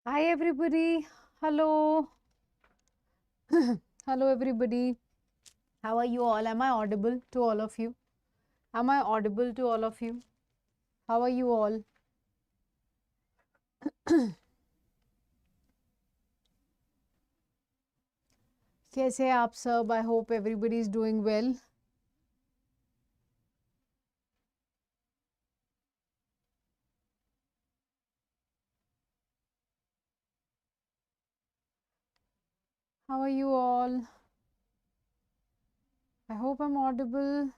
Hi everybody. Hello. Hello everybody. How are you all? Am I audible to all of you? Am I audible to all of you? How are you all? कैसे हैं आप सब? I hope everybody is doing well. How are you all? I hope I'm audible.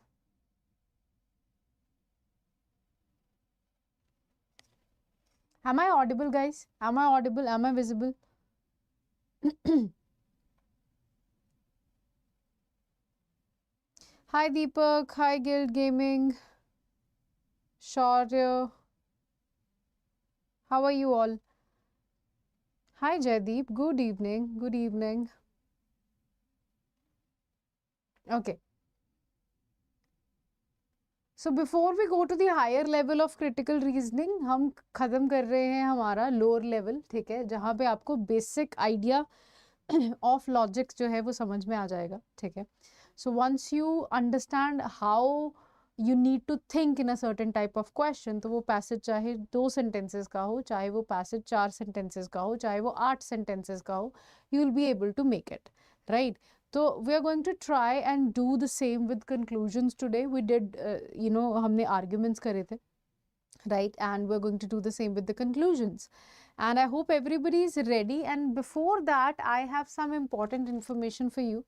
Am I audible, guys? Am I audible? Am I visible? Hi Deepak. Hi Guild Gaming. Shaurya. How are you all? Hi Jaideep. Good evening. Good evening. Okay. So before we go to the higher level of critical reasoning, हम ख़त्म कर रहे हैं हमारा lower level, ठीक है, जहाँ पे आपको basic idea of logic जो है वो समझ में आ जाएगा, ठीक है. So once you understand how you need to think in a certain type of question, तो वो passage चाहे 2 sentences का हो, चाहे वो passage 4 sentences का हो, चाहे वो 8 sentences का हो, you will be able to make it, right? So we are going to try and do the same with conclusions today. We did, हमने arguments करे थे, right? And we're going to do the same with the conclusions. And I hope everybody is ready. And before that, I have some important information for you.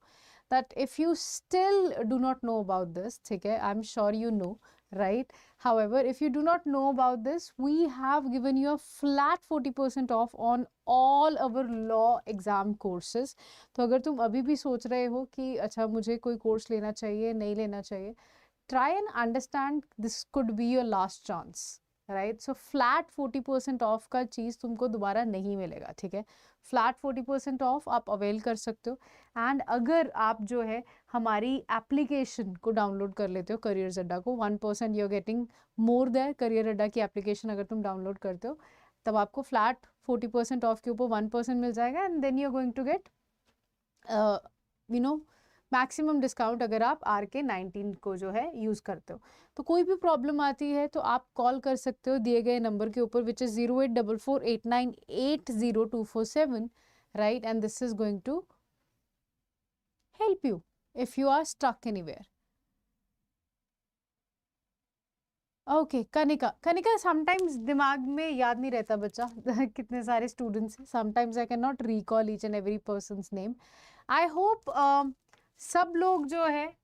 That if you still do not know about this, okay, I'm sure you know, right? However, if you do not know about this, we have given you a flat 40% off on all our law exam courses. तो अगर तुम अभी भी सोच रहे हो कि अच्छा मुझे कोई कोर्स लेना चाहिए, नहीं लेना चाहिए, try and understand this could be your last chance, right? So flat 40% off का चीज़ तुमको दोबारा नहीं मिलेगा, ठीक है. फ्लैट 40% ऑफ आप अवेल कर सकते हो. एंड अगर आप जो है हमारी एप्लीकेशन को डाउनलोड कर लेते हो करियर्स अड्डा को, 1% you are getting more there. Career Adda की एप्लीकेशन अगर तुम डाउनलोड करते हो तब आपको फ्लैट 40% ऑफ के ऊपर 1% मिल जाएगा. And then you are going to get maximum discount अगर आप RK19 को जो है यूज़ करते हो. तो कोई भी प्रॉब्लम आती है तो आप कॉल कर सकते हो दिए गए नंबर के ऊपर, which is 0844898247, right? And this is going to help you if you are stuck anywhere. Okay, Kanika sometimes दिमाग में याद नहीं रहता बच्चा कितने सारे स्टूडेंट्स हैं. Sometimes I can not recall each and every persons name. I hope सब लोग जो है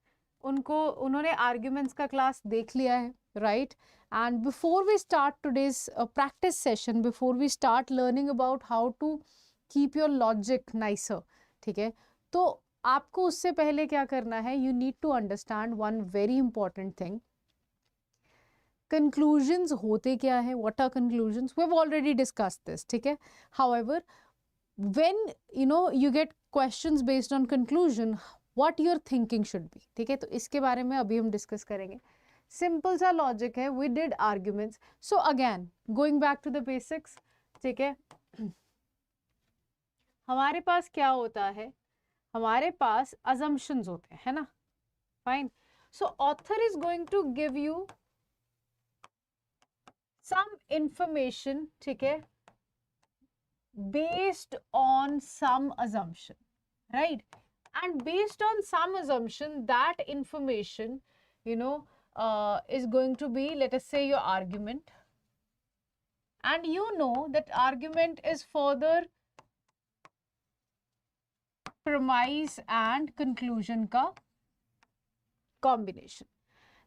उन्होंने आर्ग्यूमेंट्स का क्लास देख लिया है, right? And before we start today's practice session, before we start learning about how to keep your logic nicer, ठीक है, तो आपको उससे पहले क्या करना है, you need to understand one very important thing. Conclusions होते क्या है, what are conclusions, we have already discussed this, ठीक है. However when you get questions based on conclusion, what your thinking should be, ठीक है, तो इसके बारे में अभी हम डिस्कस करेंगे. सिंपल सा लॉजिक है, we did arguments. So again going back to the basics, ठीक है, हमारे पास क्या होता है, हमारे पास assumptions होते हैं, है ना? Fine. So author is going to give you some information, ठीक है, based on some assumption, right? And based on some assumption, that information is going to be, let us say, your argument. And you know that argument is further premise and conclusion ka combination.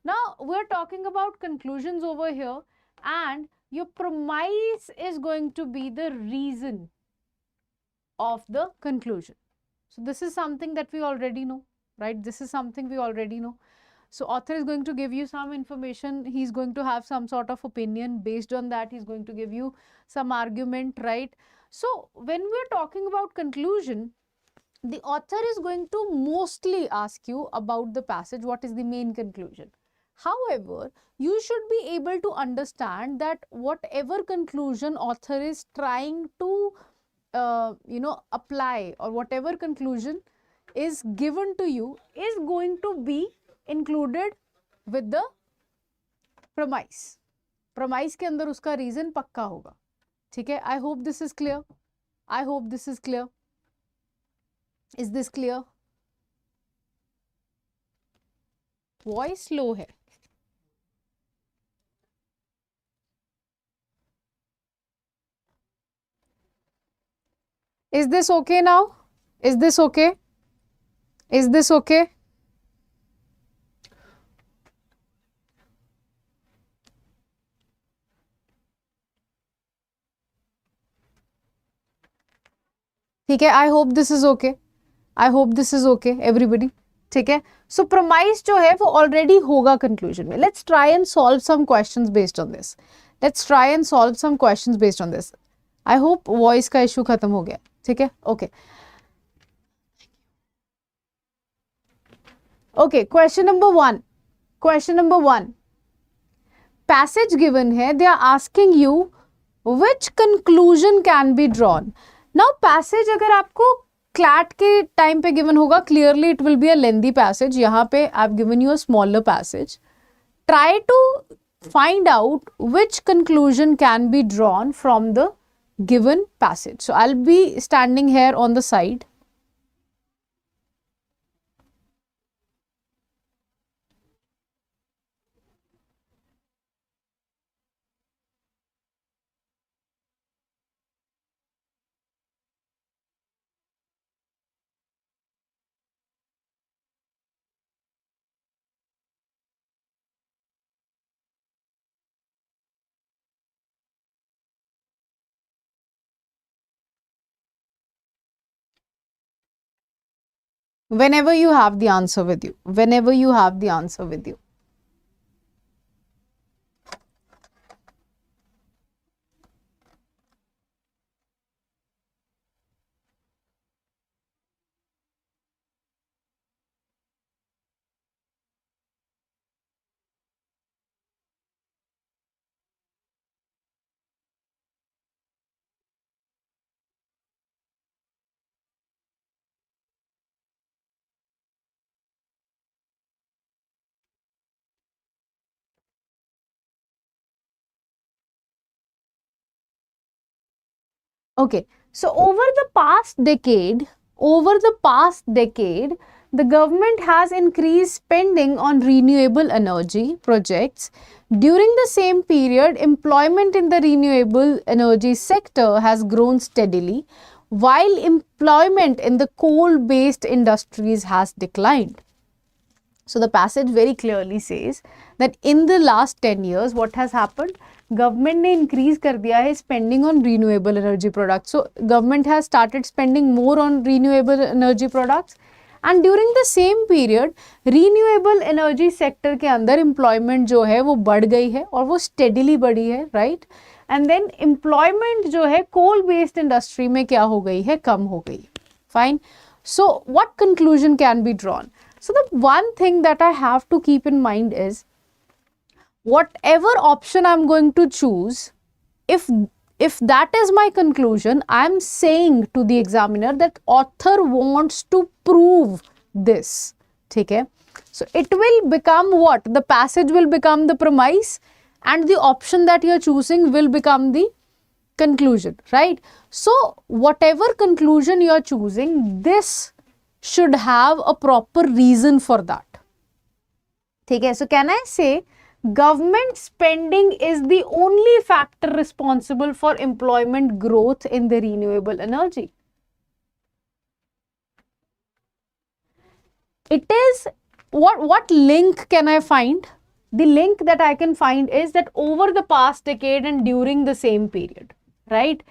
Now we're talking about conclusions over here, and your premise is going to be the reason of the conclusion. So this is something that we already know, right? This is something we already know. So author is going to give you some information. He's going to have some sort of opinion. Based on that, he's going to give you some argument, right? So when we're talking about conclusion, the author is going to mostly ask you about the passage, what is the main conclusion. However, you should be able to understand that whatever conclusion author is trying to apply, or whatever conclusion is given to you is going to be included with the premise. Premise के अंदर उसका reason पक्का होगा, ठीक है. I hope this is clear. I hope this is clear. Is this clear? Voice slow है. Is this okay now? Is this okay? Is this okay? ठीक है. I hope this is okay. I hope this is okay, everybody. ठीक है. So premise जो है वो already होगा conclusion में. Let's try and solve some questions based on this. Let's try and solve some questions based on this. I hope voice का issue खत्म हो गया. ठीक है. Okay. Okay. Question number 1. Question number 1. Passage given है. They are asking you which conclusion can be drawn. Now passage अगर आपको CLAT के टाइम पे given होगा, clearly it will be a lengthy passage. यहाँ पे I've given you a smaller passage. Try to find out which conclusion can be drawn from the given passage. So I'll be standing here on the side. Whenever you have the answer with you. Whenever you have the answer with you. Okay, so over the past decade, the government has increased spending on renewable energy projects. During the same period, employment in the renewable energy sector has grown steadily, while employment in the coal-based industries has declined. So the passage very clearly says that in the last 10 years, what has happened? Government ने increase कर दिया है spending on renewable energy products. So government has started spending more on renewable energy products, and during the same period renewable energy sector के अंदर employment जो है वो बढ़ गई है और वो steadily बढ़ी है, right? And then employment जो है coal based industry में क्या हो गई है? कम हो गई. Fine. So what conclusion can be drawn? So the one thing that I have to keep in mind is, whatever option I'm going to choose, if that is my conclusion, I'm saying to the examiner that author wants to prove this. Okay? So it will become what? The passage will become the premise, and the option that you're choosing will become the conclusion, right? So whatever conclusion you're choosing, this should have a proper reason for that. Okay? So can I say government spending is the only factor responsible for employment growth in the renewable energy? It is, what link can I find? The link that I can find is that over the past decade and during the same period, right?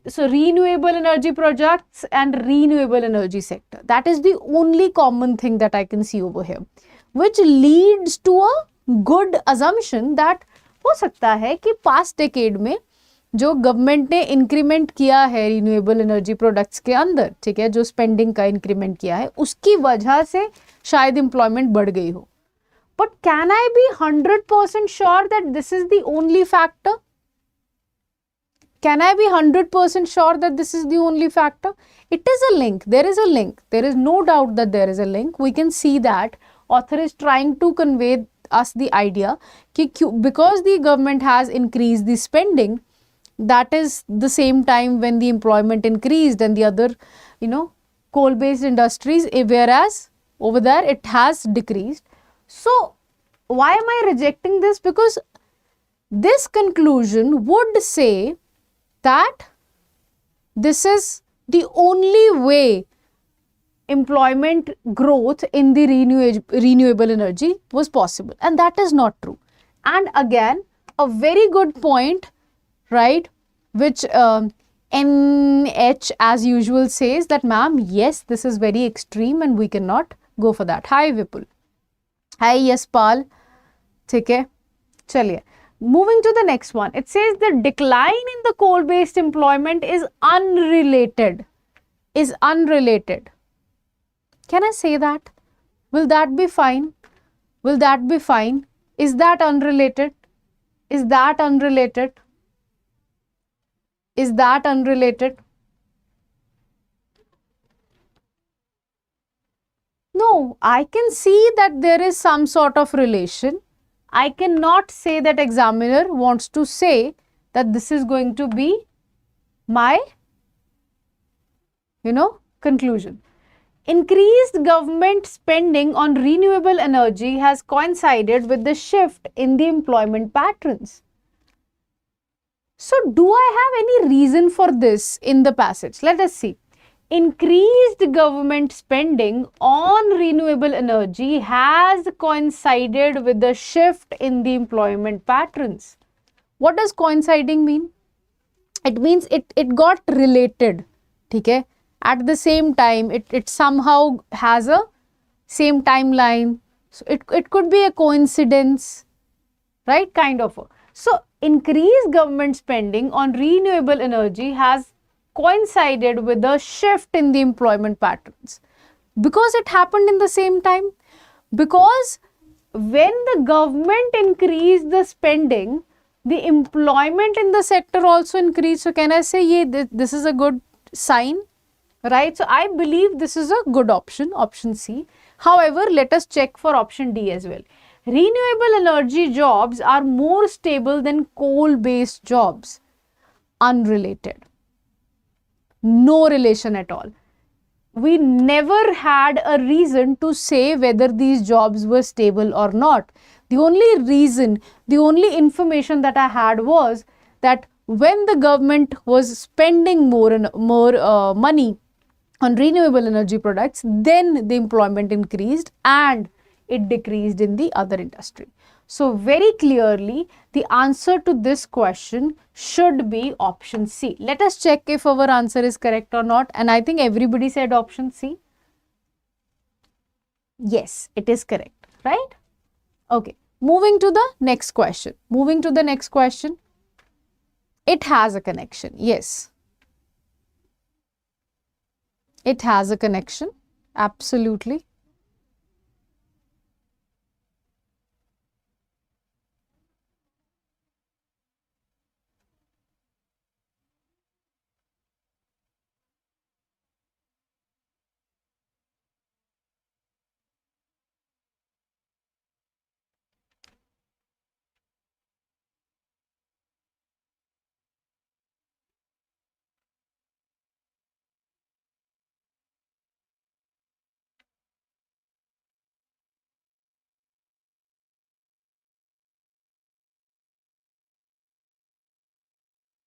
So renewable energy projects and renewable energy sector. That is the only common thing that I can see over here, which leads to a good assumption that हो सकता है कि past decade में जो government ने increment किया है renewable energy products के अंदर, ठीक है, जो spending का increment किया है, उसकी वजह से शायद employment बढ़ गई हो. But can I be 100% sure that this is the only factor? Can I be 100% sure that this is the only factor? It is a link. There is a link. There is no doubt that there is a link. We can see that author is trying to convey us the idea that because the government has increased the spending, that is the same time when the employment increased and the other, coal-based industries, whereas over there it has decreased. So why am I rejecting this? Because this conclusion would say that this is the only way employment growth in the renewable energy was possible, and that is not true. And again, a very good point, right, which NH as usual says that, ma'am, yes, this is very extreme and we cannot go for that. Hi Vipul. Hi Yaspal. Okay, chaliye. Moving to the next one, it says the decline in the coal-based employment is unrelated. Is unrelated. Can I say that? Will that be fine? Will that be fine? Is that unrelated? Is that unrelated? Is that unrelated? No, I can see that there is some sort of relation. I cannot say that examiner wants to say that this is going to be my, conclusion. Increased government spending on renewable energy has coincided with the shift in the employment patterns. So, do I have any reason for this in the passage? Let us see. Increased government spending on renewable energy has coincided with the shift in the employment patterns. What does coinciding mean? It means it got related. Okay? At the same time, it somehow has a same timeline. So it could be a coincidence, right? Kind of. So increased government spending on renewable energy has coincided with the shift in the employment patterns. Because it happened in the same time. Because when the government increased the spending, the employment in the sector also increased. So can I say, yeah, this is a good sign, right? So I believe this is a good option, option C. However, let us check for option D as well. Renewable energy jobs are more stable than coal-based jobs. Unrelated. No relation at all. We never had a reason to say whether these jobs were stable or not. The only reason, the only information that I had was that when the government was spending more money on renewable energy products, then the employment increased and it decreased in the other industry. So very clearly, the answer to this question should be option C. Let us check if our answer is correct or not. And I think everybody said option C. Yes, it is correct, right? Okay, moving to the next question. Moving to the next question. It has a connection. Yes. It has a connection. Absolutely.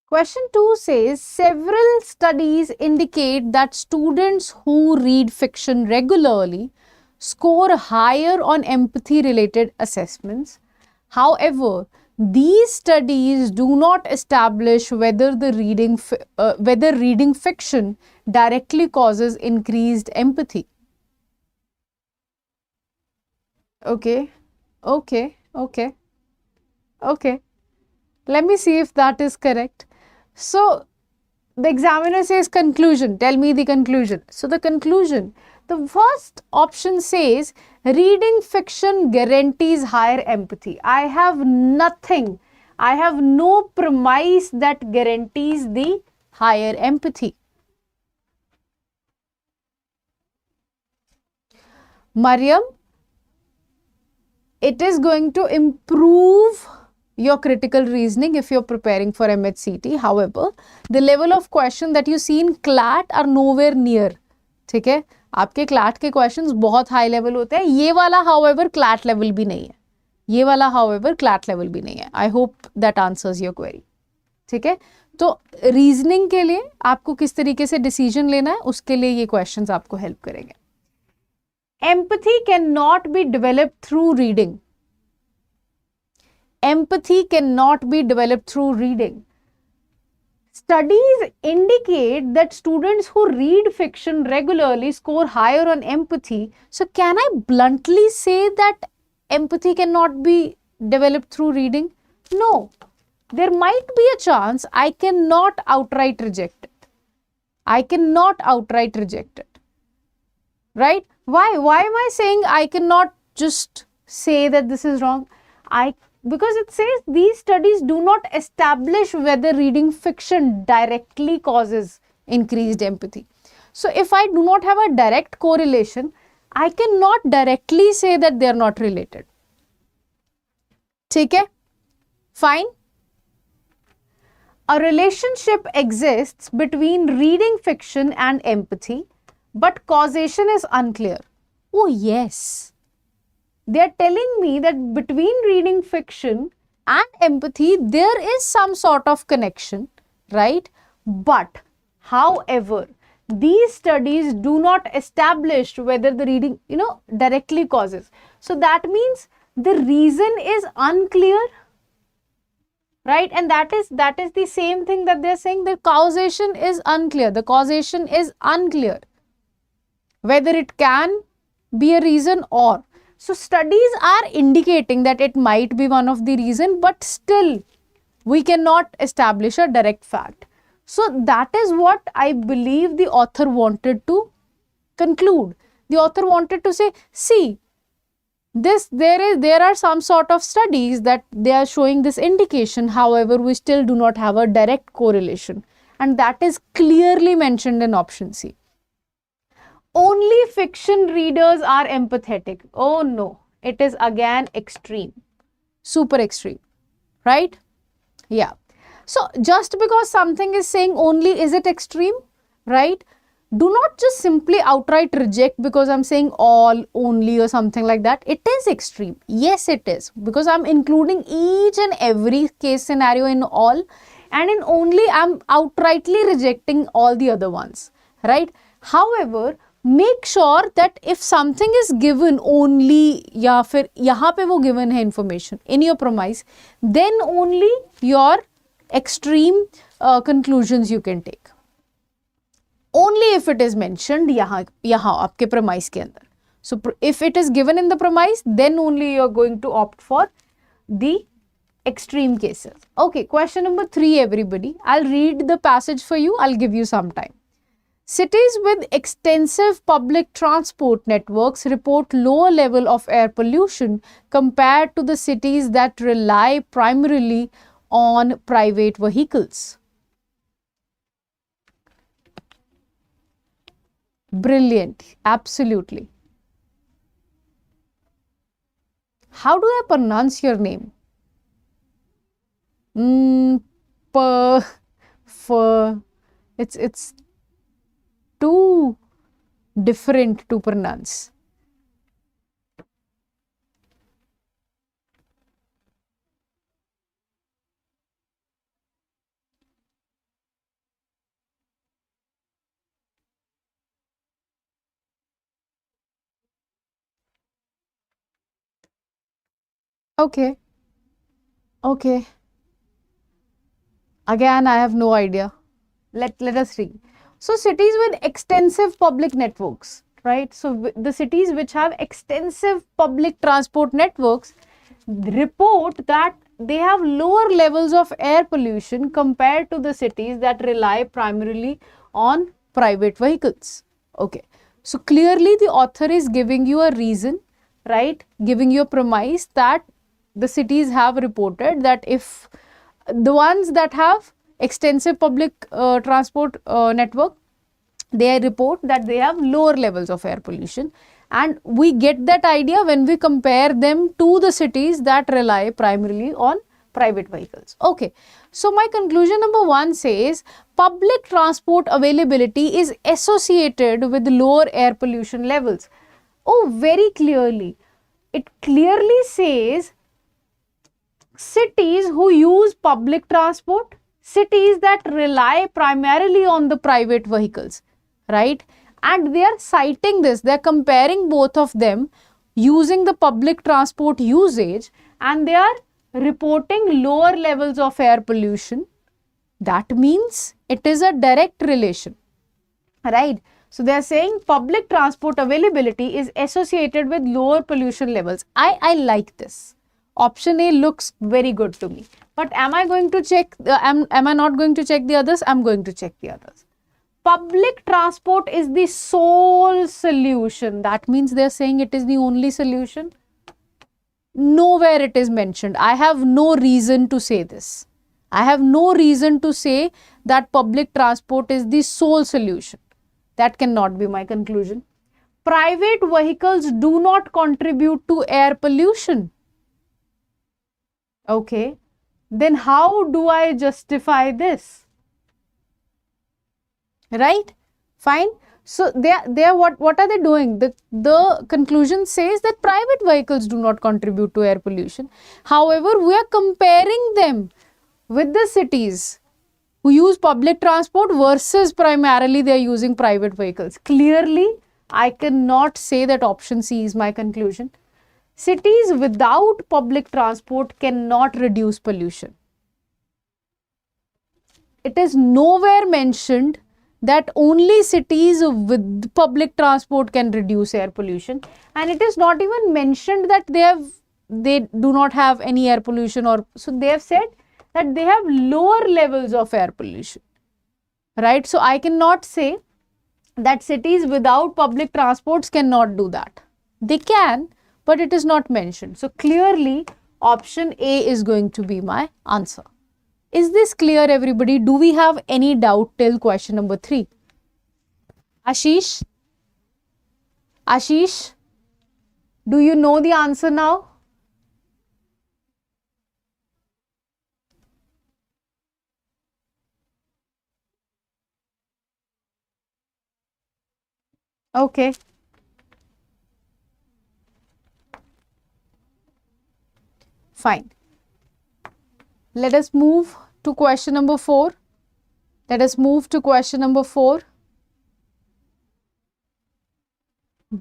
Question 2 says, several studies indicate that students who read fiction regularly score higher on empathy-related assessments. However, these studies do not establish whether reading fiction directly causes increased empathy. Okay. Let me see if that is correct. So, the examiner says conclusion. Tell me the conclusion. So, the conclusion, the first option says reading fiction guarantees higher empathy. I have nothing. I have no premise that guarantees the higher empathy. Mariam, it is going to improve your critical reasoning if you're preparing for MHCT. However, the level of question that you see in CLAT are nowhere near. ठीक है, आपके CLAT के questions बहुत high level होते हैं. ये वाला however CLAT level भी नहीं है. ये वाला however CLAT level भी नहीं है. I hope that answers your query. ठीक है, तो रीजनिंग के लिए आपको किस तरीके से डिसीजन लेना है उसके लिए ये क्वेश्चंस आपको हेल्प करेंगे. Empathy cannot be developed through reading. Empathy cannot be developed through reading. Studies indicate that students who read fiction regularly score higher on empathy. So can I bluntly say that empathy cannot be developed through reading? No. There might be a chance. I cannot outright reject it. I cannot outright reject it. Right? Why am I saying I cannot just say that this is wrong? Because it says these studies do not establish whether reading fiction directly causes increased empathy. So if I do not have a direct correlation, I cannot directly say that they are not related. ठीक है? Fine. A relationship exists between reading fiction and empathy, but causation is unclear. Oh yes. They are telling me that between reading fiction and empathy, there is some sort of connection, right? But, however, these studies do not establish whether the reading, directly causes. So that means the reason is unclear, right? And that is the same thing that they're saying. The causation is unclear. The causation is unclear. Whether it can be a reason or. So studies are indicating that it might be one of the reasons, but still we cannot establish a direct fact. So that is what I believe the author wanted to conclude. The author wanted to say, see, there are some sort of studies that they are showing this indication. However, we still do not have a direct correlation, and that is clearly mentioned in option C. Only fiction readers are empathetic. Oh no, it is again extreme, super extreme, right? Yeah. So just because something is saying only, is it extreme, right? Do not just simply outright reject because I'm saying all, only or something like that. It is extreme. Yes, it is, because I'm including each and every case scenario in all, and in only I'm outrightly rejecting all the other ones, right? However, make sure that if something is given only या फिर यहाँ पे वो given है information in your premise, then only your extreme conclusions you can take. Only if it is mentioned यहाँ आपके premise के अंदर. So if it is given in the premise, then only you are going to opt for the extreme cases. Okay, question number 3, everybody. I'll read the passage for you. I'll give you some time. Cities with extensive public transport networks report lower level of air pollution compared to the cities that rely primarily on private vehicles. Brilliant, absolutely. How do I pronounce your name? It's too different to pronounce. Okay. Okay. Again, I have no idea. Let us read. So cities with extensive public networks, right? So the cities which have extensive public transport networks report that they have lower levels of air pollution compared to the cities that rely primarily on private vehicles. Okay. So clearly the author is giving you a reason, right? Giving you a premise that the cities have reported that if the ones that have extensive public transport network, they report that they have lower levels of air pollution, and we get that idea when we compare them to the cities that rely primarily on private vehicles. Okay, so my conclusion number 1 says public transport availability is associated with lower air pollution levels. Oh, very clearly. It clearly says cities who use public transport, cities that rely primarily on the private vehicles, right? And they are citing this, they are comparing both of them using the public transport usage, and they are reporting lower levels of air pollution. That means it is a direct relation, right? So they are saying public transport availability is associated with lower pollution levels. I like this. Option A looks very good to me. But am I going to check, am I not going to check the others? I'm going to check the others. Public transport is the sole solution. That means they're saying it is the only solution. Nowhere it is mentioned. I have no reason to say this. I have no reason to say that public transport is the sole solution. That cannot be my conclusion. Private vehicles do not contribute to air pollution. Okay, then how do I justify this? Right? Fine. So they are what are they doing? The conclusion says that private vehicles do not contribute to air pollution. However, we are comparing them with the cities who use public transport versus primarily they are using private vehicles. Clearly, I cannot say that option C is my conclusion. Cities without public transport cannot reduce pollution. It is nowhere mentioned that only cities with public transport can reduce air pollution, and it is not even mentioned that they do not have any air pollution, or so they have said that they have lower levels of air pollution, right? So I cannot say that cities without public transports cannot do that. They can, but it is not mentioned. So clearly option A is going to be my answer. Is this clear, everybody? Do we have any doubt till question number 3? Ashish? Ashish? Do you know the answer now? Okay. Fine. Let us move to question number 4. Let us move to question number 4.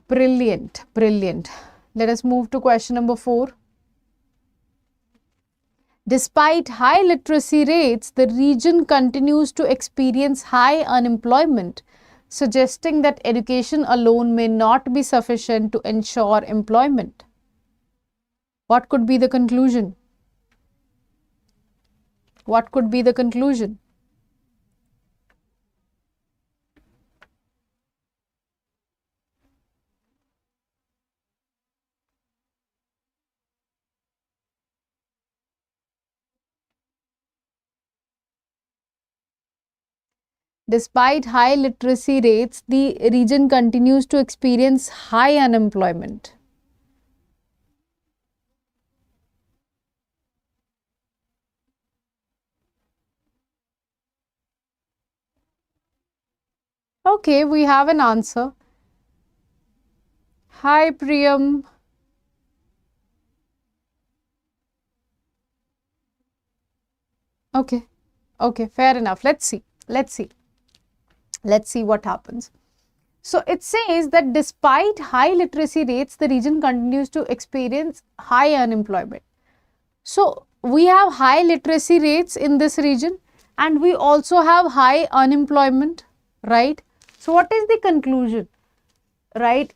Brilliant, brilliant. Let us move to question number 4. Despite high literacy rates, the region continues to experience high unemployment, suggesting that education alone may not be sufficient to ensure employment. What could be the conclusion? What could be the conclusion? Despite high literacy rates, the region continues to experience high unemployment. Okay, we have an answer. Hi, Priyam. Okay, okay, fair enough. Let's see. Let's see what happens. So it says that despite high literacy rates, the region continues to experience high unemployment. So we have high literacy rates in this region, and we also have high unemployment, right? So what is the conclusion, right?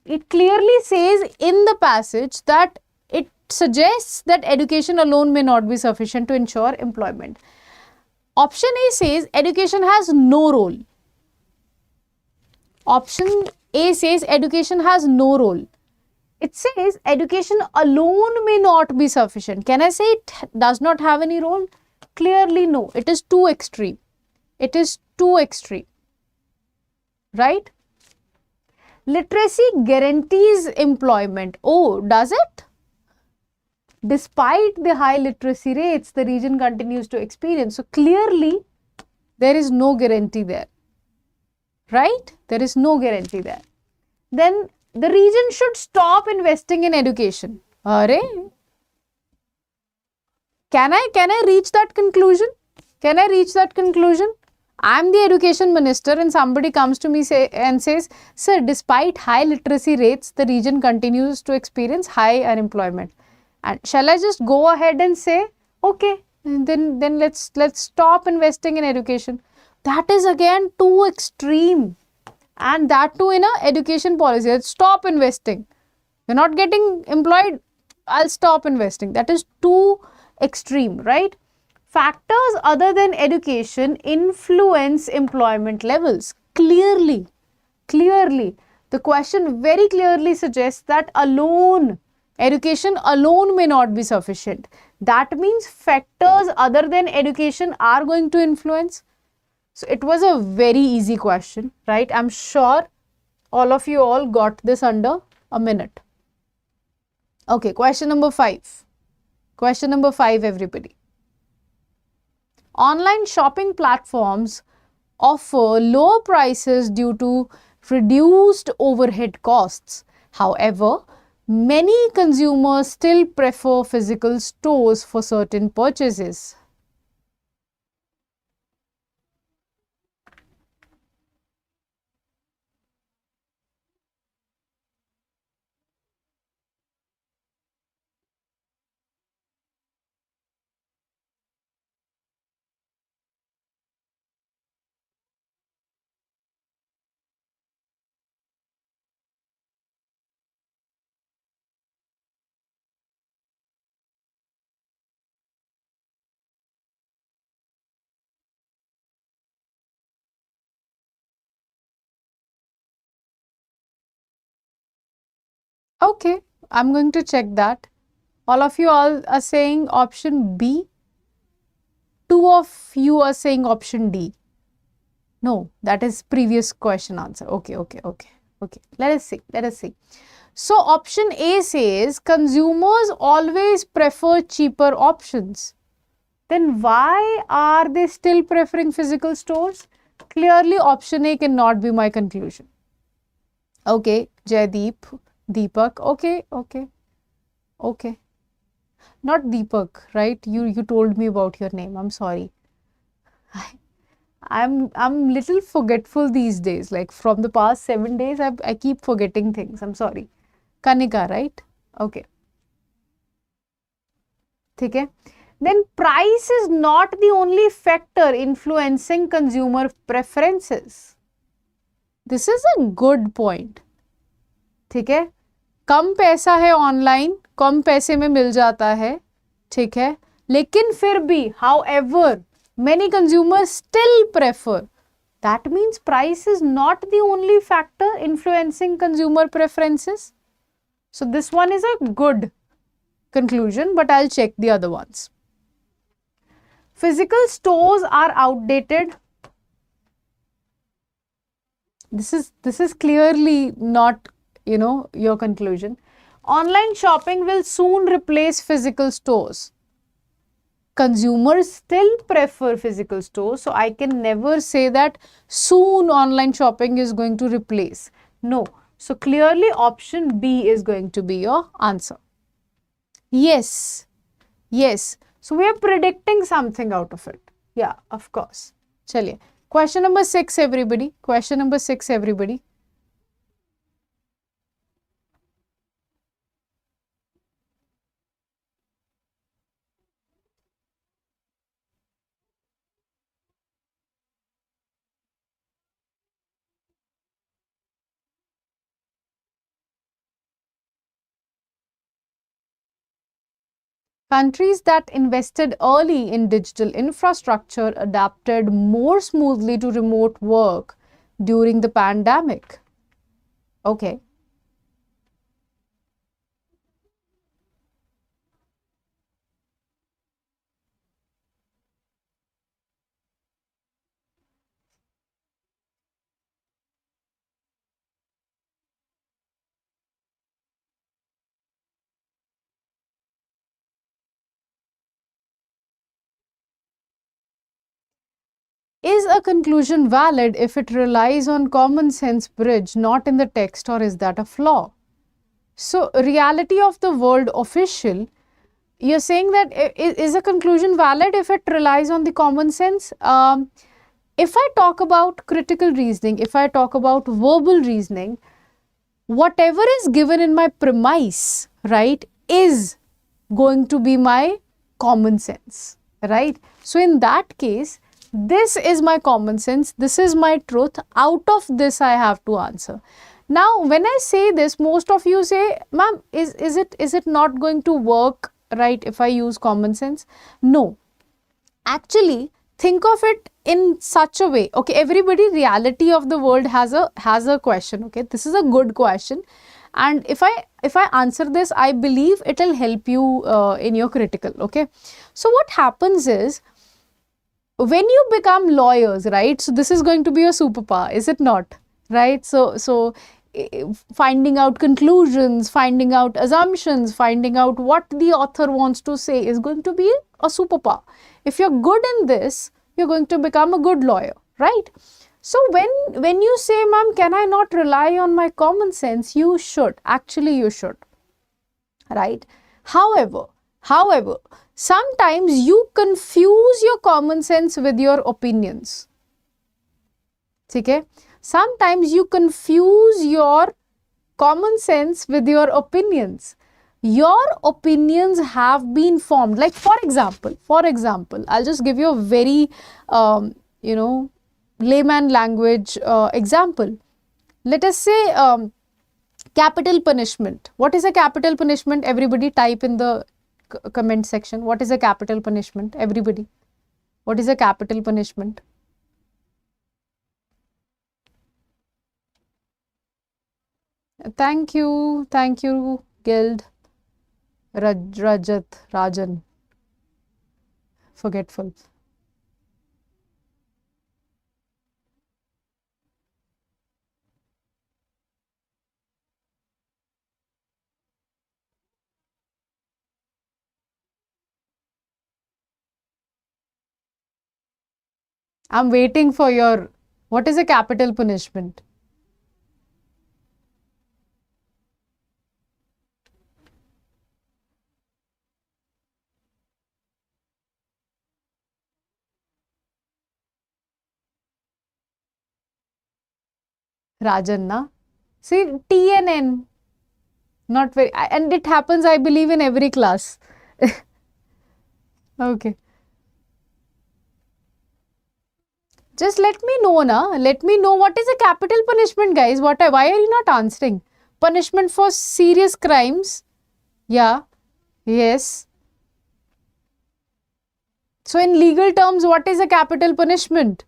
It clearly says in the passage that it suggests that education alone may not be sufficient to ensure employment. Option A says education has no role. Option A says education has no role. It says education alone may not be sufficient. Can I say it does not have any role? Clearly no. It is too extreme. It is too extreme. Right? Literacy guarantees employment. Oh, does it? Despite the high literacy rates, the region continues to experience. So clearly, there is no guarantee there. Right? There is no guarantee there. Then the region should stop investing in education. Arey? Can I reach that conclusion? Can I reach that conclusion? I am the education minister and somebody comes to me and says, sir, despite high literacy rates, the region continues to experience high unemployment. And shall I just go ahead and say, okay, then let's stop investing in education? That is again too extreme. And that too in a education policy. Let's stop investing. You're not getting employed, I'll stop investing. That is too extreme, right? Factors other than education influence employment levels. Clearly, the question very clearly suggests that education alone may not be sufficient. That means factors other than education are going to influence. So it was a very easy question, right? I'm sure all of you all got this under a minute. Okay, question number 5. Question number 5, everybody. Online shopping platforms offer low prices due to reduced overhead costs. However, many consumers still prefer physical stores for certain purchases. Okay, I'm going to check that. All of you all are saying option B. 2 of you are saying option D. No, that is previous question answer. Okay. Let us see. So option A says consumers always prefer cheaper options. Then why are they still preferring physical stores? Clearly option A cannot be my conclusion. Okay, Jaideep, Deepak, okay. Not Deepak, right? You told me about your name. I'm sorry. I'm little forgetful these days. Like from the past 7 days, I keep forgetting things. I'm sorry. Kanika, right? Okay. Okay. Then price is not the only factor influencing consumer preferences. This is a good point. ठीक है, कम पैसा है online, कम पैसे में मिल जाता है, ठीक है, लेकिन फिर भी however many consumers still prefer. That means price is not the only factor influencing consumer preferences. So this one is a good conclusion, but I'll check the other ones. Physical stores are outdated. This is clearly not, your conclusion. Online shopping will soon replace physical stores. Consumers still prefer physical stores, so I can never say that soon online shopping is going to replace. No. So clearly option B is going to be your answer. Yes. So we are predicting something out of it. Yeah, of course. Chaliye. Question number 6, everybody. Question number 6, everybody. Countries that invested early in digital infrastructure adapted more smoothly to remote work during the pandemic. Okay. is a conclusion valid if it relies on common sense bridge, not in the text, or is that a flaw? So, reality of the world official, you're saying that is a conclusion valid if it relies on the common sense? If I talk about critical reasoning, if I talk about verbal reasoning, whatever is given in my premise, right, is going to be my common sense, right? So, in that case, this is my common sense, this is my truth, out of this I have to answer. Now, when I say this, most of you say, ma'am, is it not going to work, right, if I use common sense? No. Actually, think of it in such a way, okay, everybody, reality of the world has a question, okay, this is a good question, and if I answer this, I believe it will help you in your critical, okay. So what happens is, when you become lawyers, right, so this is going to be your superpower, is it not, right? So finding out conclusions, finding out assumptions, finding out what the author wants to say is going to be a superpower. If you're good in this, you're going to become a good lawyer, right? So when you say, ma'am, can I not rely on my common sense? You should, actually you should, right? However, sometimes you confuse your common sense with your opinions, okay? Sometimes you confuse your common sense with your opinions. Your opinions have been formed. Like for example, I'll just give you a very, layman language example. Let us say capital punishment. What is a capital punishment? Everybody type in the comment section. What is a capital punishment? Everybody. What is a capital punishment? Thank you, Guild. Rajan. Forgetful. I'm waiting for your, what is a capital punishment? Rajan, na? See, T and N, not very, and it happens, I believe, in every class. Okay. Just let me know, na? Let me know what is a capital punishment, guys. Why are you not answering? Punishment for serious crimes. Yeah. Yes. So, in legal terms, what is a capital punishment?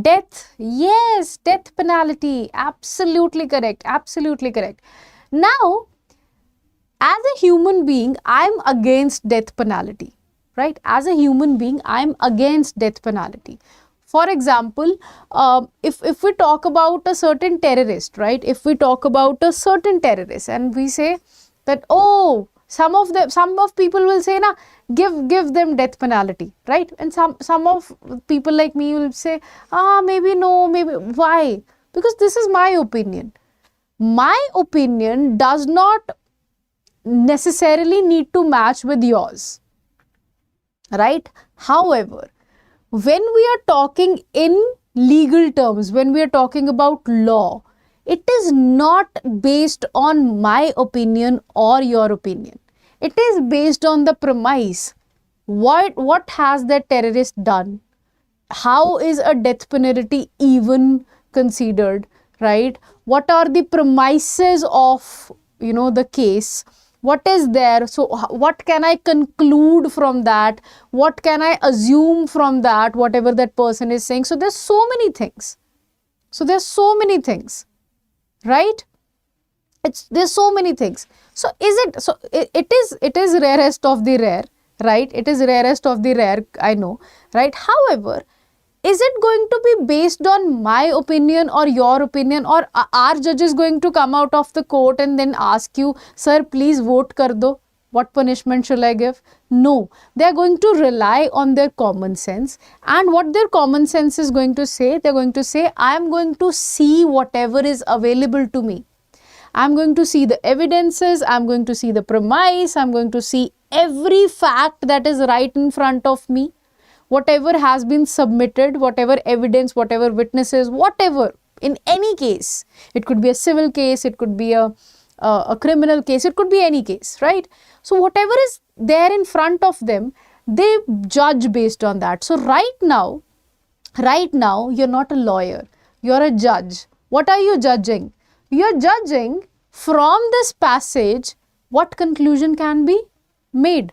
Death. Yes, death penalty. Absolutely correct. Absolutely correct. Now, as a human being, I'm against death penalty, right? As a human being, I'm against death penalty. For example, if we talk about a certain terrorist, right? If we talk about a certain terrorist and we say that, oh, some of people will say, na, give them death penalty, right? And some of people like me will say, maybe no, maybe. Why? Because this is my opinion. My opinion does not necessarily need to match with yours, right? However, when we are talking in legal terms, when we are talking about law, it is not based on my opinion or your opinion. It is based on the premise. What has that terrorist done? How is a death penalty even considered, right? What are the premises of, the case? What is there? So, what can I conclude from that? What can I assume from that? Whatever that person is saying. So, there's so many things. Right? There's so many things. So it is rarest of the rare, right? It is rarest of the rare, I know, right? However, is it going to be based on my opinion or your opinion, or are judges going to come out of the court and then ask you, sir, please vote kar do? What punishment shall I give? No, they are going to rely on their common sense. And what their common sense is going to say, they're going to say, I am going to see whatever is available to me. I'm going to see the evidences, I'm going to see the premise, I'm going to see every fact that is right in front of me. Whatever has been submitted, whatever evidence, whatever witnesses, whatever, in any case. It could be a civil case, it could be a criminal case, it could be any case, right? So whatever is there in front of them, they judge based on that. So right now, you're not a lawyer, you're a judge. What are you judging? You're judging from this passage what conclusion can be made.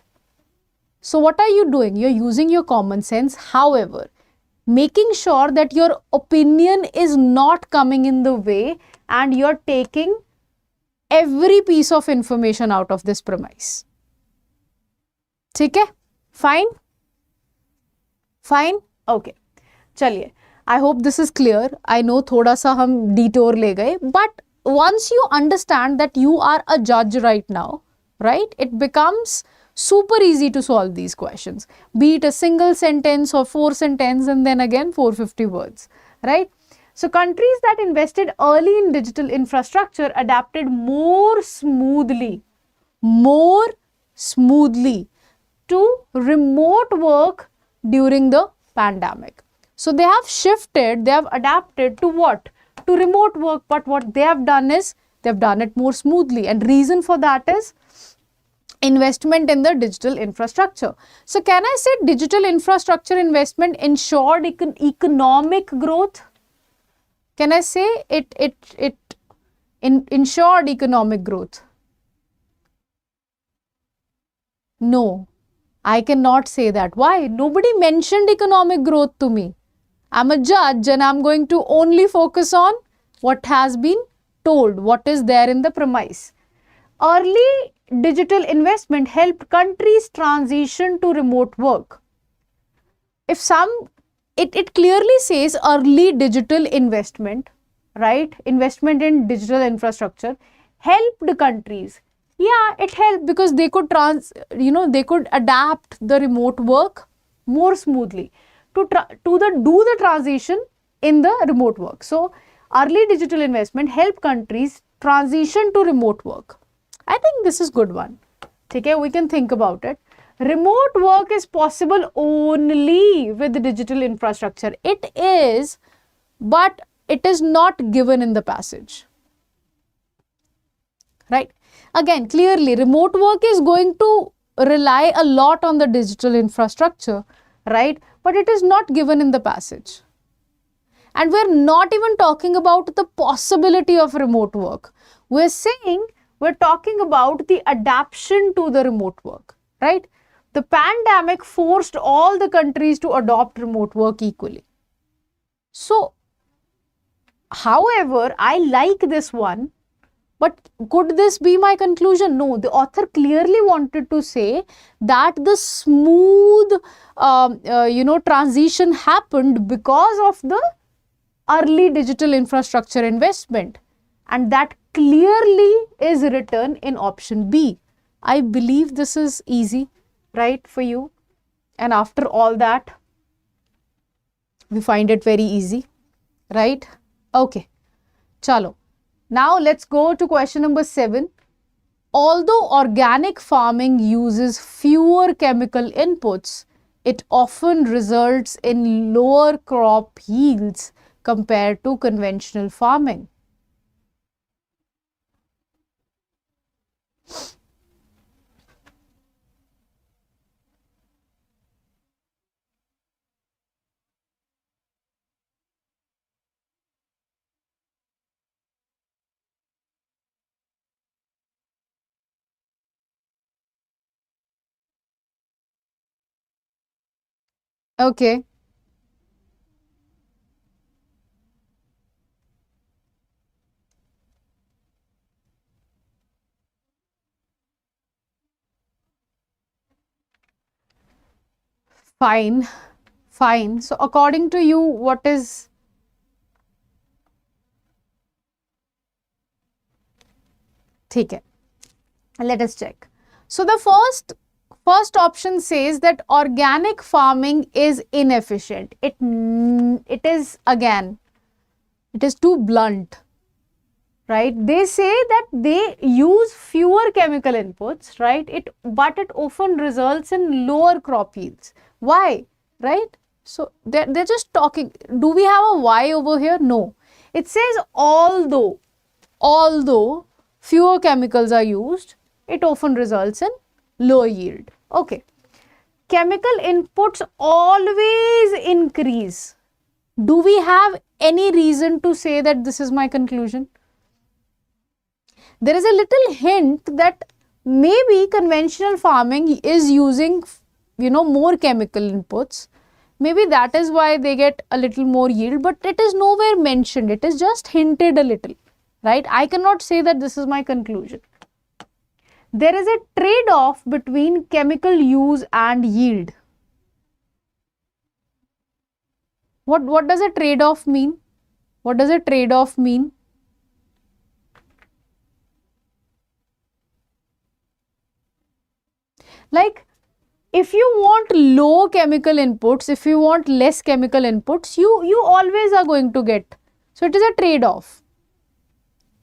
So what are you doing? You're using your common sense, however, making sure that your opinion is not coming in the way and you're taking every piece of information out of this premise. ठीक है? Fine? Fine? Okay. चलिए. I hope this is clear. I know थोड़ा सा हम detour ले गए, but once you understand that you are a judge right now, right, it becomes super easy to solve these questions. Be it a single sentence or 4 sentences and then again 450 words, right? So countries that invested early in digital infrastructure adapted more smoothly to remote work during the pandemic. So they have shifted, they have adapted to what? To remote work, but what they have done is, they have done it more smoothly, and reason for that is investment in the digital infrastructure. So can I say digital infrastructure investment ensured economic growth? Can I say it ensured economic growth? No, I cannot say that. Why? Nobody mentioned economic growth to me. I'm a judge and I'm going to only focus on what has been told, what is there in the premise. Early digital investment helped countries transition to remote work. If it clearly says early digital investment, right? Investment in digital infrastructure helped countries. Yeah, it helped because they could they could adapt the remote work more smoothly to do the transition in the remote work. So early digital investment helped countries transition to remote work. I think this is good one. Okay, we can think about it. Remote work is possible only with digital infrastructure. It is, but it is not given in the passage. Right? Again, clearly, remote work is going to rely a lot on the digital infrastructure, right? But it is not given in the passage. And we're not even talking about the possibility of remote work. We're talking about the adaptation to the remote work, right? The pandemic forced all the countries to adopt remote work equally. So, however, I like this one, but could this be my conclusion? No, the author clearly wanted to say that the smooth, transition happened because of the early digital infrastructure investment. And that clearly is written in option B. I believe this is easy, right, for you. And after all that, we find it very easy, right? Okay, chalo. Now let's go to question number 7. Although organic farming uses fewer chemical inputs, it often results in lower crop yields compared to conventional farming. Okay. Fine. Fine. So according to you, what is... ठीक है. Let us check. So the first option says that organic farming is inefficient. It is, again, it is too blunt, right? They say that they use fewer chemical inputs, right? But it often results in lower crop yields. Why, right? So they're just talking. Do we have a why over here? No. It says although fewer chemicals are used, it often results in lower yield. Okay. Chemical inputs always increase. Do we have any reason to say that this is my conclusion? There is a little hint that maybe conventional farming is using, more chemical inputs. Maybe that is why they get a little more yield, but it is nowhere mentioned. It is just hinted a little, right? I cannot say that this is my conclusion. There is a trade-off between chemical use and yield. What does a trade-off mean? What does a trade-off mean? Like, if you want low chemical inputs, if you want less chemical inputs, you always are going to get. So it is a trade-off.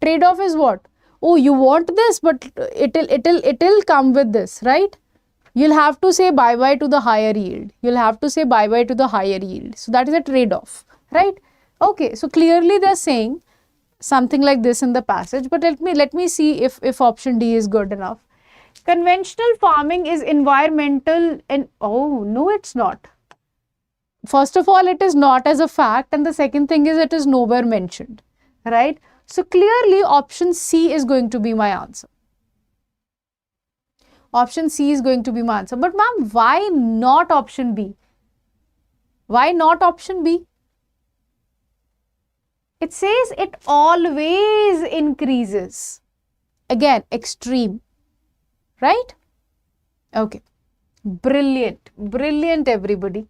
Trade-off is what? Oh, you want this, but it'll come with this, right? You'll have to say bye-bye to the higher yield. You'll have to say bye-bye to the higher yield. So that is a trade-off, right? Okay, so clearly they're saying something like this in the passage, but let me see if option D is good enough. Conventional farming is environmental and, oh, no, it's not. First of all, it is not as a fact, and the second thing is it is nowhere mentioned, right? So clearly option C is going to be my answer. Option C is going to be my answer. But ma'am, why not option B? Why not option B? It says it always increases. Again, extreme, right? Okay. Brilliant. Brilliant, everybody.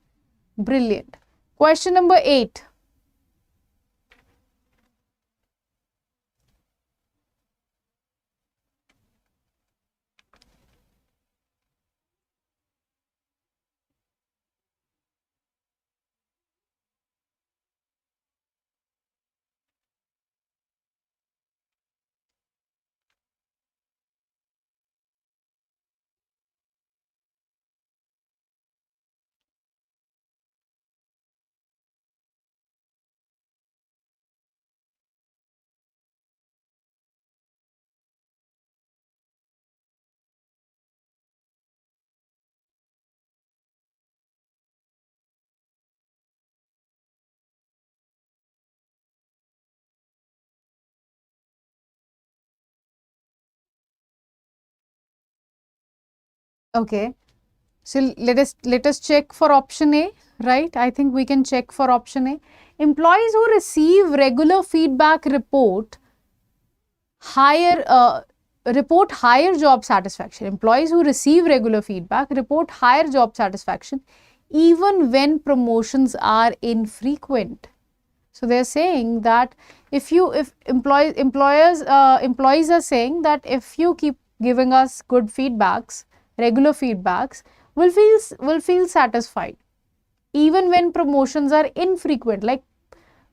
Brilliant. Question number 8. Okay. So let us check for option A, right? I think we can check for option A. Employees who receive regular feedback report higher job satisfaction. Employees who receive regular feedback report higher job satisfaction even when promotions are infrequent. So they're saying that if employees are saying that if you keep giving us good feedbacks, regular feedbacks, we'll feel satisfied even when promotions are infrequent. Like,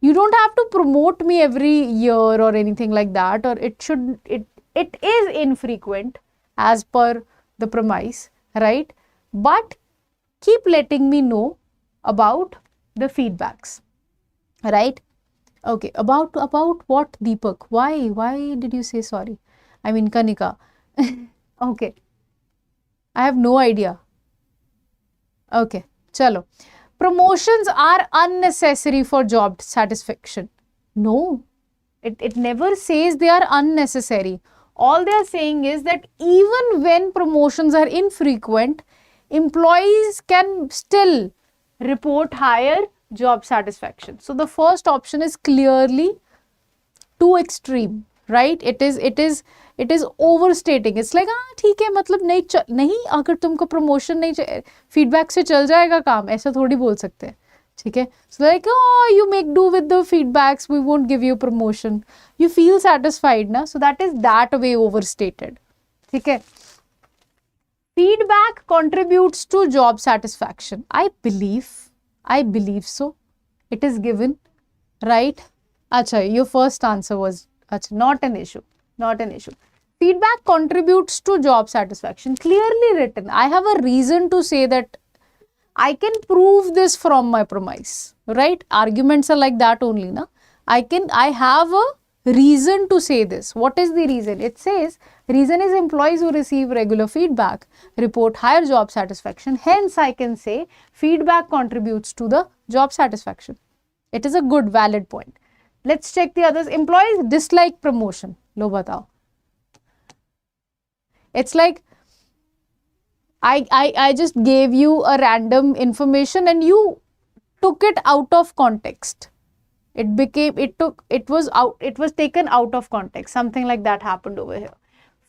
you don't have to promote me every year or anything like that, or it is infrequent as per the premise, right? But keep letting me know about the feedbacks, right? Okay, about what, Deepak? Why did you say sorry? I mean, Kanika. Okay, I have no idea. Okay, chalo. Promotions are unnecessary for job satisfaction. No, it never says they are unnecessary. All they are saying is that even when promotions are infrequent, employees can still report higher job satisfaction. So the first option is clearly too extreme, right? It is overstating. It's like, ठीक है, मतलब नहीं अगर तुमको promotion नहीं feedback से चल जाएगा काम, ऐसा थोड़ी बोल सकते हैं, ठीक है? So like, oh, you make do with the feedbacks, we won't give you promotion. You feel satisfied, na? So that is that way overstated, ठीक है? Feedback contributes to job satisfaction. I believe so. It is given, right? Acha, your first answer was not an issue. Not an issue. Feedback contributes to job satisfaction. Clearly written. I have a reason to say that I can prove this from my premise, right? Arguments are like that only, na? I have a reason to say this. What is the reason? It says, reason is employees who receive regular feedback report higher job satisfaction. Hence, I can say feedback contributes to the job satisfaction. It is a good, valid point. Let's check the others. Employees dislike promotion. Lo batao. It's like, I just gave you a random information and you took it out of context. It was taken out of context. Something like that happened over here.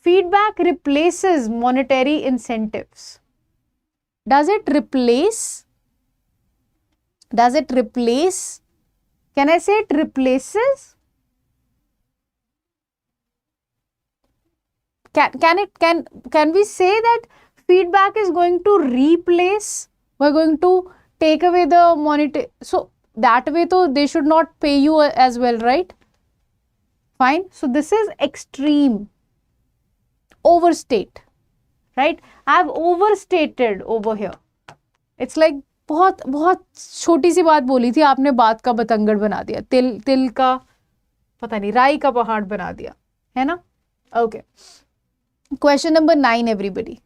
Feedback replaces monetary incentives. Does it replace? Does it replace? Can I say it replaces? Can we say that feedback is going to replace? We're going to take away the monetary. So that way, though, they should not pay you as well, right? Fine. So this is extreme. Overstate, right? I've overstated over here. It's like बहुत छोटी सी बात बोली थी, आपने बात का बतंगड़ बना दिया, तिल का पता नहीं राई का पहाड़ बना दिया, है ना? Okay. Question number 9, everybody.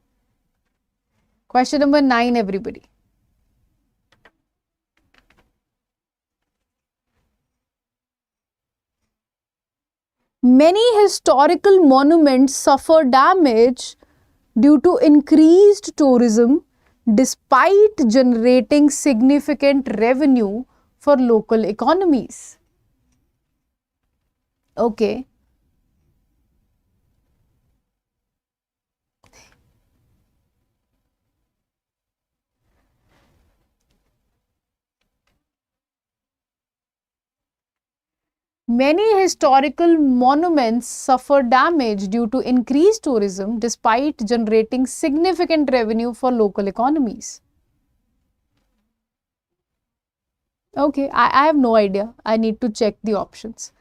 Question number 9, everybody. Many historical monuments suffer damage due to increased tourism despite generating significant revenue for local economies. Okay. Many historical monuments suffer damage due to increased tourism despite generating significant revenue for local economies. Okay, I have no idea. I need to check the options.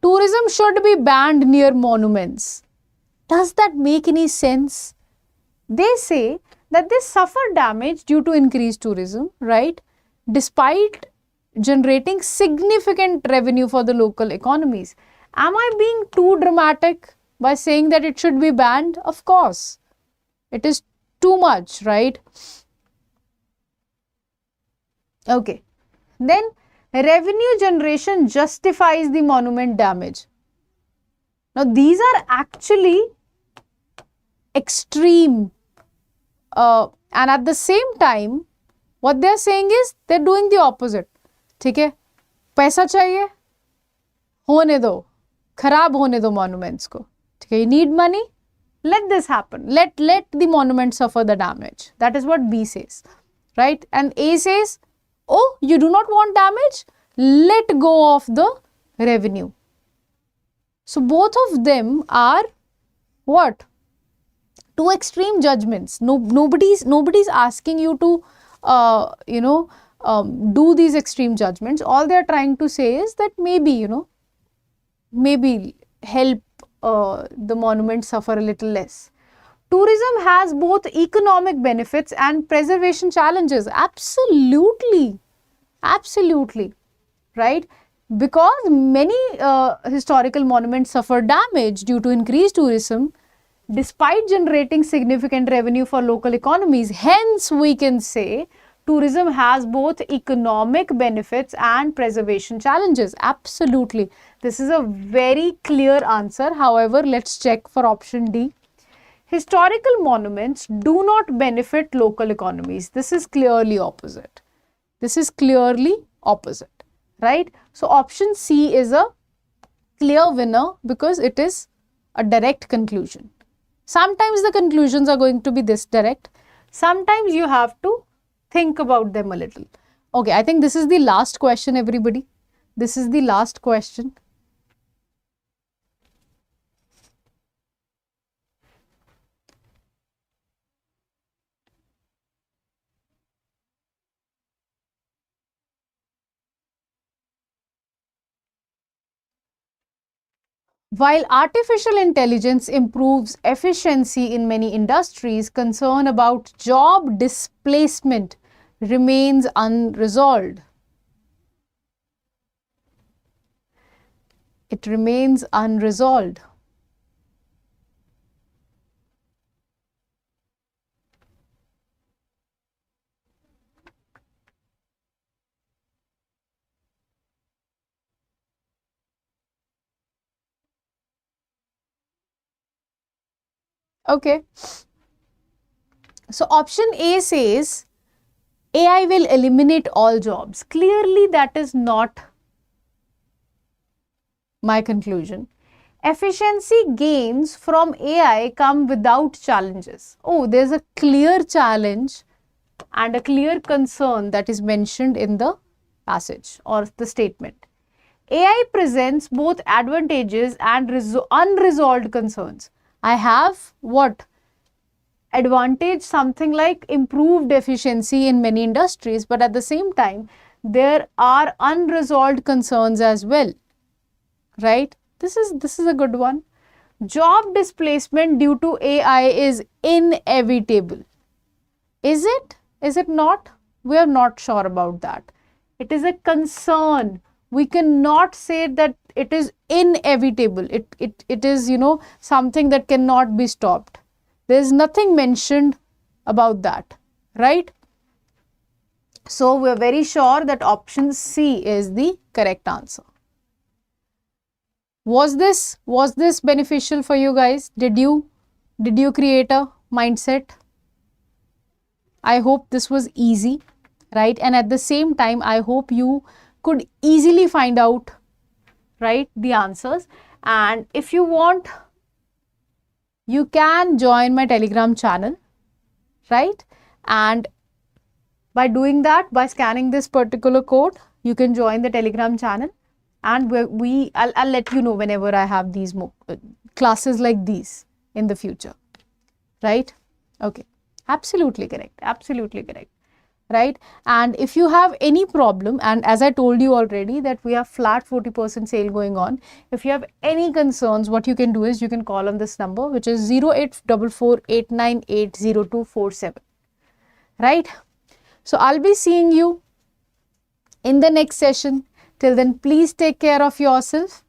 Tourism should be banned near monuments. Does that make any sense? They say that they suffer damage due to increased tourism, right? Despite generating significant revenue for the local economies. Am I being too dramatic by saying that it should be banned? Of course. It is too much, right? Okay. Then revenue generation justifies the monument damage. Now these are actually extreme and at the same time what they are saying is they are doing the opposite. ठीक है, पैसा चाहिए, होने दो, खराब होने दो monuments को, ठीक है, you need money, let this happen, let the monument suffer the damage. That is what B says, right? And A says, oh, you do not want damage, let go of the revenue. So both of them are what? Two extreme judgments. Nobody's asking you to do these extreme judgments. All they are trying to say is that maybe, maybe help the monument suffer a little less. Tourism has both economic benefits and preservation challenges. Absolutely. Absolutely. Right? Because many historical monuments suffer damage due to increased tourism despite generating significant revenue for local economies. Hence, we can say tourism has both economic benefits and preservation challenges. Absolutely. This is a very clear answer. However, let's check for option D. Historical monuments do not benefit local economies. This is clearly opposite. This is clearly opposite, right? So, option C is a clear winner because it is a direct conclusion. Sometimes the conclusions are going to be this direct. Sometimes you have to think about them a little. Okay, I think this is the last question, everybody. This is the last question. While artificial intelligence improves efficiency in many industries, concern about job displacement remains unresolved. It remains unresolved. Okay. So option A says AI will eliminate all jobs. Clearly, that is not my conclusion. Efficiency gains from AI come without challenges. Oh, there's a clear challenge and a clear concern that is mentioned in the passage or the statement. AI presents both advantages and unresolved concerns. I have what? Advantage, something like improved efficiency in many industries, but at the same time, there are unresolved concerns as well, right? This is a good one. Job displacement due to AI is inevitable. Is it? Is it not? We are not sure about that. It is a concern. We cannot say that it is inevitable. It is, something that cannot be stopped. There is nothing mentioned about that, right? So we are very sure that option C is the correct answer. Was this beneficial for you guys? Did you create a mindset? I hope this was easy, right? And at the same time, I hope you could easily find out, right, the answers. And if you want, you can join my Telegram channel, right? And by doing that, by scanning this particular code, you can join the Telegram channel. And I'll let you know whenever I have these classes like these in the future, right? Okay, absolutely correct, right? And if you have any problem, and as I told you already that we have flat 40% sale going on, if you have any concerns, what you can do is you can call on this number, which is 084489802447, right? So I'll be seeing you in the next session. Till then, please take care of yourself